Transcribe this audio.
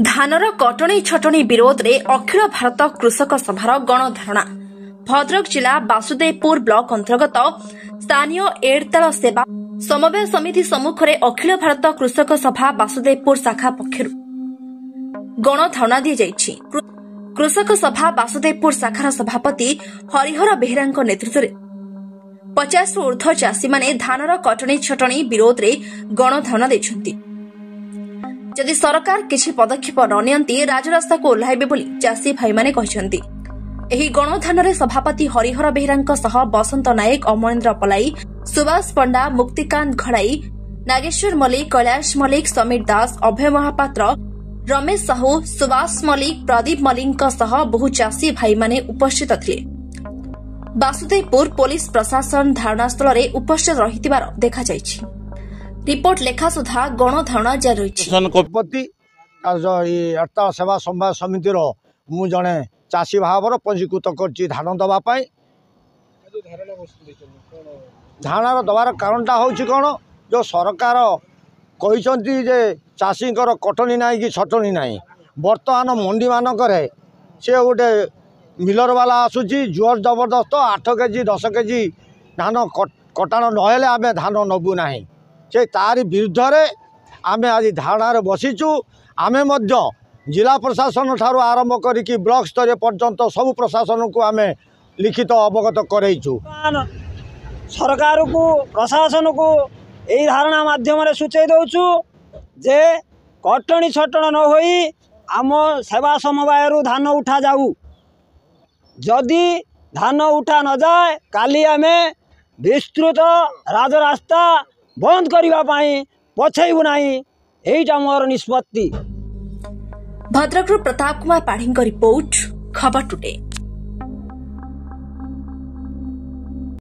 धानर कटणी छटणी विरोध में अखिल भारत कृषक सभार गणधारणा भद्रक जिला बासुदेवपुर ब्लॉक अंतर्गत स्थानीय एड़ताल सेवा समवाय समिति सम्मुख में अखिल भारत कृषक सभा बासुदेवपुर शाखा पक्षर गणधारणा दी जाइछि। कृषक सभा बासुदेवपुर शाखार सभापति हरिहर बेहेरा नेतृत्व में 50 रु ऊर्ध्व चाषी माने धानर कटणी छटणी विरोध में गणधारणा देछन्ति। जदि सरकार किछि पदक्षेप न नियंती राजरास्ता को ओह्लाइबे बोली चाषी भाई माने कहिसन्ति। एही गणधारणा सभापति हरिहर बेहेरा सह बसंत नायक अमरेन्द्र पलाई सुभाष पंडा मुक्तिकांत घड़ाई नागेश्वर मल्लिक कैलाश मल्लिक समीर दास अभय महापात्र रमेश साहू सुभाष मल्लिक प्रदीप मल्लिक सह बहु चाषी भाई माने उपस्थित थिले। बासुदेवपुर पुलिस प्रशासन धारणास्थल में उपस्थित रहिथिबार देखा जायछि। रिपोर्ट लेखा सुधा गणधारणा जारी रहिछि। एड़ताल सेवा समवाय समितिर मु जणे चाषी भाव पंजीकृत कर धान दवाई धान दबार कारणटा हूँ कौन जो सरकार कहते जे चाषी कटनी ना कि छटनी ना बर्तमान मंडी मानक सी गोटे मिलर वाला आसूची जोर जबरदस्त 8 केजी 10 केजी धान कटाण नहेले आम धान नबू ना से तारी विरुद्ध आम आज धारणार बसीचु। आम जिला प्रशासन ठारू आरंभ करी ब्लॉक स्तर पर्यंत सबु प्रशासन को आम लिखित अवगत करैचु। सरकार को प्रशासन को यही धारणा माध्यम सूचई दौचु जे कटणी छटण न होई आम सेवा समवाय धान उठा जाऊ। जदि धान उठा न जाए काली आमे विस्तृत राजरास्ता बंद करने पछेबू ना यहीटा मोर निष्पत्ति। भद्रक प्रताप कुमार पाढ़ी रिपोर्ट खबर टुडे।